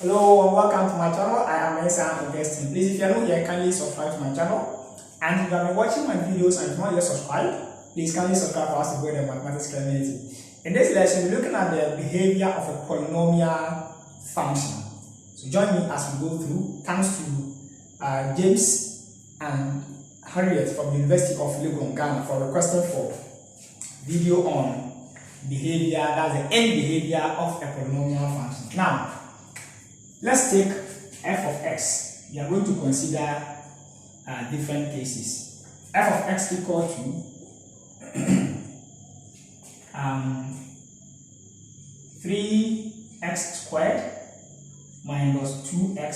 Hello and welcome to my channel. I am Esa Investing. Please, if you are new here, kindly subscribe to my channel. And if you have been watching my videos and if you not yet subscribed, please kindly subscribe for us to grow the mathematics community. In this lesson, we're looking at the behavior of a polynomial function. So join me as we go through. Thanks to James and Harriet from the University of Legon, Ghana, for requesting for video on behavior, that's the end behavior of a polynomial function. Now, let's take f of x. We are going to consider different cases. F of x equal to 3x squared minus 2x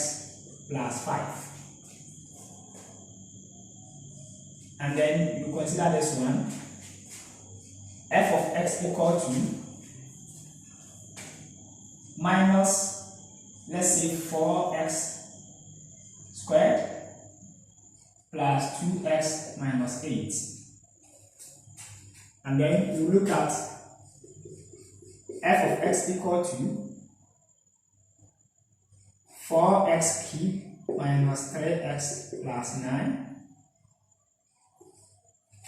plus 5. And then you consider this one. F of x equal to minus, let's say, 4x squared plus 2x minus 8. And then you look at f of x equal to 4x cubed minus 3x plus 9.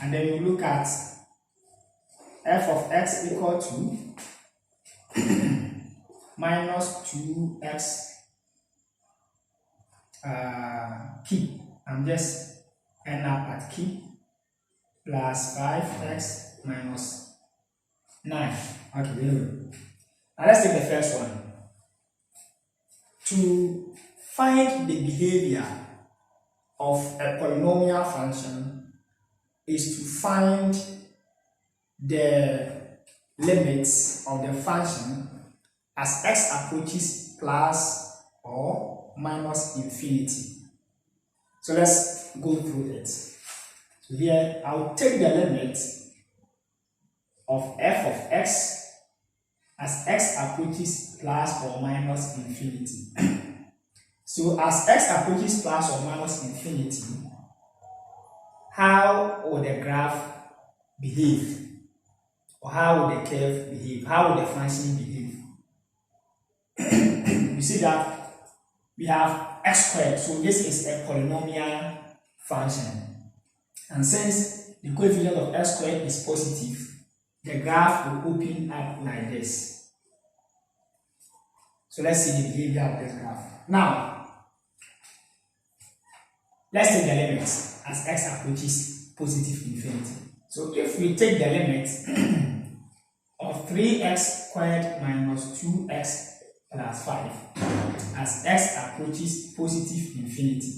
And then you look at f of x equal to minus 2x cube. I'm just end up at cube plus 5x minus 9. Okay, anyway. Now let's take the first one. To find the behavior of a polynomial function is to find the limits of the function as x approaches plus or minus infinity. So let's go through it. So here I'll take the limit of f of x as x approaches plus or minus infinity. So as x approaches plus or minus infinity, how will the graph behave? Or how will the curve behave? How will the function behave? You see that we have x squared, so this is a polynomial function. And since the coefficient of x squared is positive, the graph will open up like this. So let's see the behavior of this graph. Now, let's take the limit as x approaches positive infinity. So if we take the limit of 3x squared minus 2x plus 5 as x approaches positive infinity,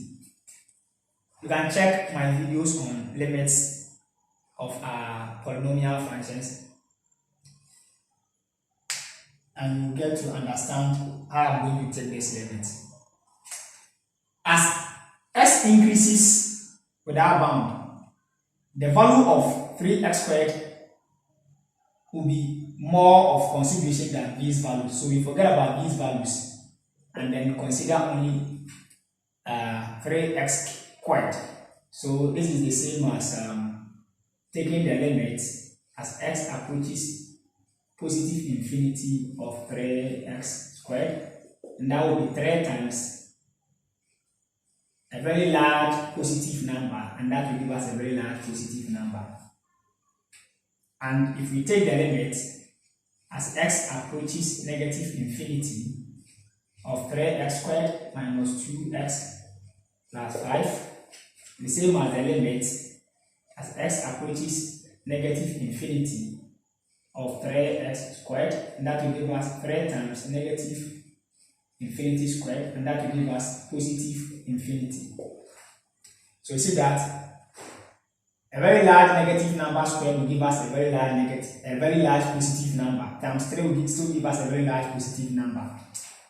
you can check my videos on limits of polynomial functions and you get to understand how I'm going to take this limit. As x increases without bound, the value of 3x squared will be more of consideration than these values. So we forget about these values and then consider only 3x squared. So this is the same as taking the limit as x approaches positive infinity of 3x squared, and that will be 3 times a very large positive number, and that will give us a very large positive number. And if we take the limit as x approaches negative infinity of 3x squared minus 2x plus 5, the same as the limit as x approaches negative infinity of 3x squared, and that will give us 3 times negative infinity squared, and that will give us positive infinity. So you see that a very large negative number squared will give us a very large positive number. Times 3 will still give us a very large positive number.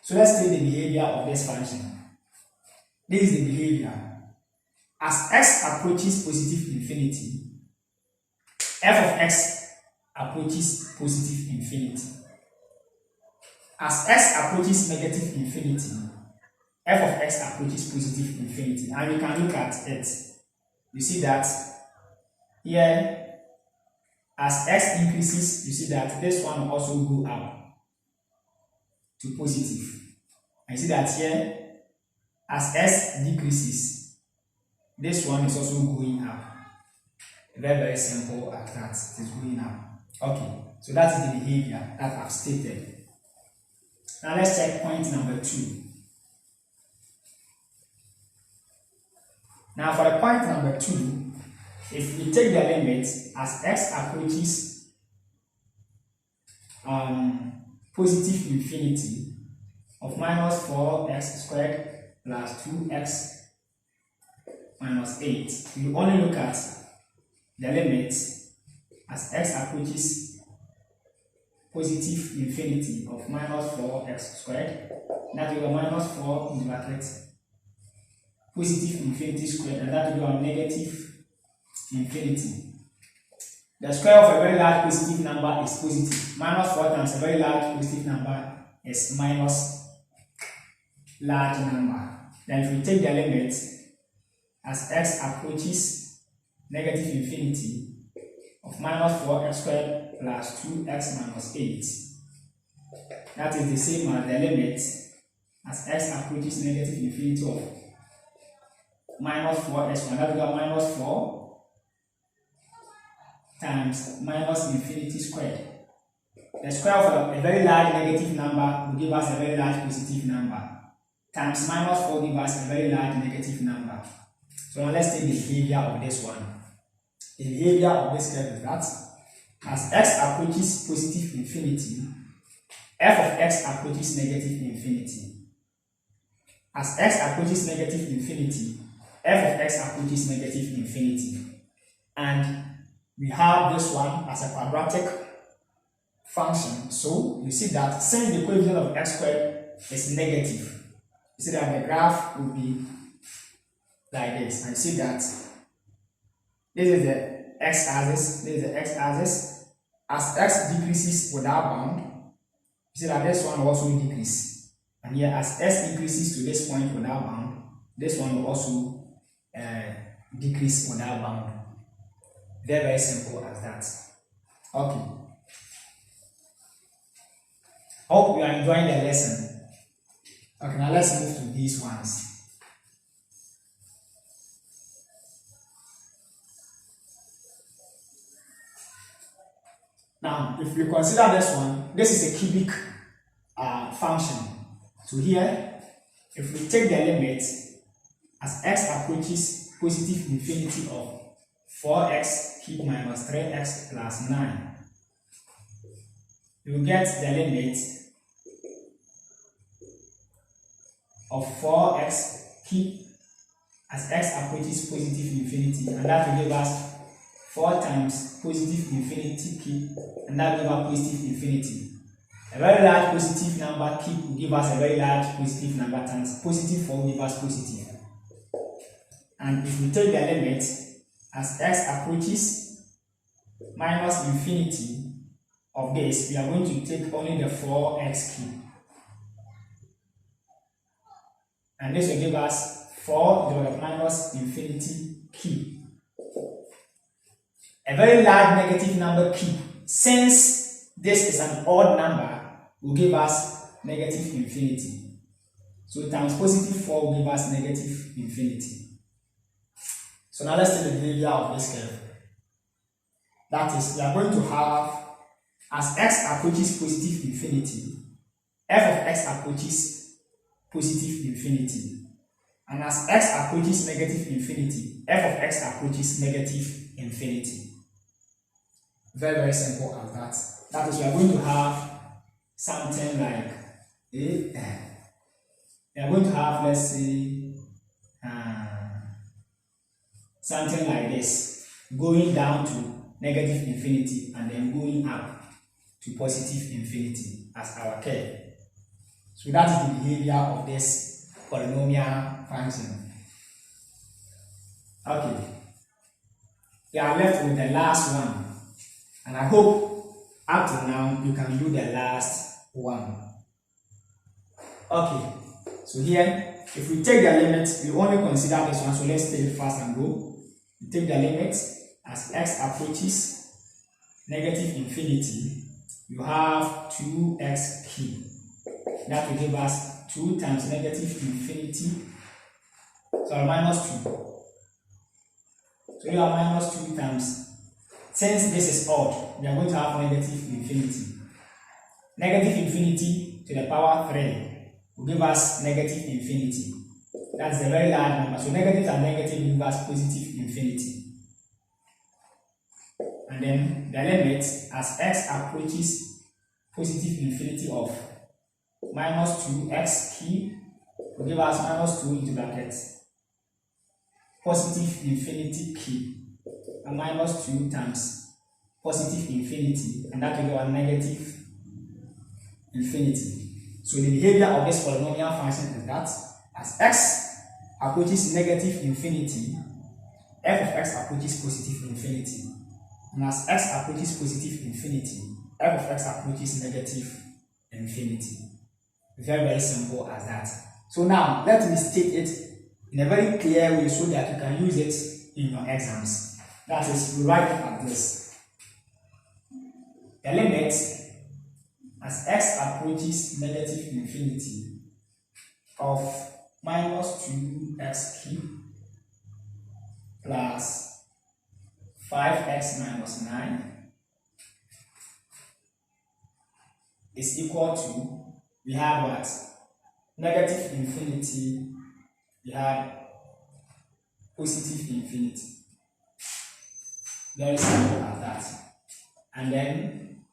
So let's take the behavior of this function. This is the behavior. As x approaches positive infinity, f of x approaches positive infinity. As x approaches negative infinity, f of x approaches positive infinity. And we can look at it. You see that here, as x increases, you see that this one will also go up to positive. And you see that here, as s decreases, this one is also going up. Very, very simple as that. It is going up. Okay, so that is the behavior that I've stated. Now let's check point number 2. Now for the point number 2, if we take the limit as x approaches positive infinity of minus 4x squared plus 2x minus 8, we only look at the limit as x approaches positive infinity of minus 4x squared, that will be minus 4 in bracket positive infinity squared, and that will be negative infinity. The square of a very large positive number is positive. Minus 4 times a very large positive number is minus large number. Then if we take the limit as x approaches negative infinity of minus 4x squared plus 2x minus 8, that is the same as the limit as x approaches negative infinity of minus 4x squared, that will be minus 4 times minus infinity squared. The square of a very large negative number will give us a very large positive number, times minus 4 gives us a very large negative number. So now let's take the behavior of this one. The behavior of this curve is that as x approaches positive infinity, f of x approaches negative infinity. As x approaches negative infinity, f of x approaches negative infinity. And we have this one as a quadratic function. So you see that since the coefficient of x squared is negative, you see that the graph will be like this. And you see that this is the x-axis, this is the x-axis. As x decreases without bound, you see that this one will also decrease. And here as s increases to this point without bound, this one will also decrease without bound. Very, very simple as that. Okay. Hope you are enjoying the lesson. Okay, now let's move to these ones. Now, if you consider this one, this is a cubic function. So here, if we take the limit as x approaches positive infinity of 4x cubed minus 3x plus 9, you get the limit of 4x cubed as x approaches positive infinity, and that will give us 4 times positive infinity cube, and that will give us positive infinity. A very large positive number cube will give us a very large positive number times positive 4 will give us positive. And if we take the limit as x approaches minus infinity of this, we are going to take only the 4x cube. And this will give us 4 divided by minus infinity cube. A very large negative number cube, since this is an odd number, will give us negative infinity. So times positive 4 will give us negative infinity. So now let's take the behavior of this curve. That is, we are going to have, as x approaches positive infinity, f of x approaches positive infinity. And as x approaches negative infinity, f of x approaches negative infinity. Very, very simple as that. That is, we are going to have something like we are going to have, let's say, something like this, going down to negative infinity and then going up to positive infinity as our curve. So that is the behavior of this polynomial function. Okay, we are left with the last one, and I hope up to now you can do the last one. Okay, so here, if we take the limit, we only consider this one, so let's take it fast and go. We take the limit as x approaches negative infinity, you have 2x cubed That will give us 2 times negative infinity, sorry, minus 2. So you have minus 2 times, since this is odd, we are going to have negative infinity. Negative infinity to the power 3 will give us negative infinity. That's a very large number. So negative and negative give us positive infinity. And then the limit as x approaches positive infinity of minus 2x cubed will give us minus 2 into brackets positive infinity cube, and minus 2 times positive infinity, and that will give us negative infinity. So the behavior of this polynomial function is that as x approaches negative infinity, f of x approaches positive infinity, and as x approaches positive infinity, f of x approaches negative infinity. Very, very simple as that. So now let me state it in a very clear way so that you can use it in your exams. That is, we write it like this. The limit as x approaches negative infinity of minus 2x cubed plus 5x minus 9 is equal to, we have what? Negative infinity, we have positive infinity. Very simple as that. And then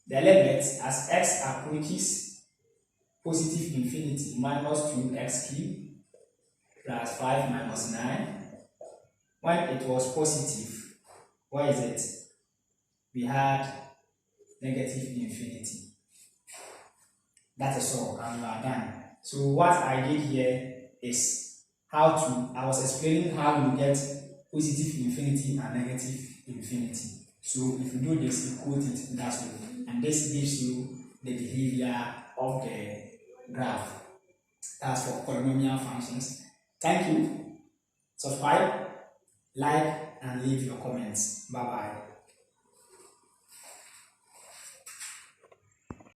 the limit as x approaches positive infinity, minus 2x cubed plus 5 minus 9. When it was positive, what is it? We had negative infinity. That is all, and we are done. So what I did here is I was explaining how you get positive infinity and negative infinity. So if you do this, you quote it that way, and this gives you the behavior of the graph. That's for polynomial functions. Thank you. Subscribe, like, and leave your comments. Bye bye.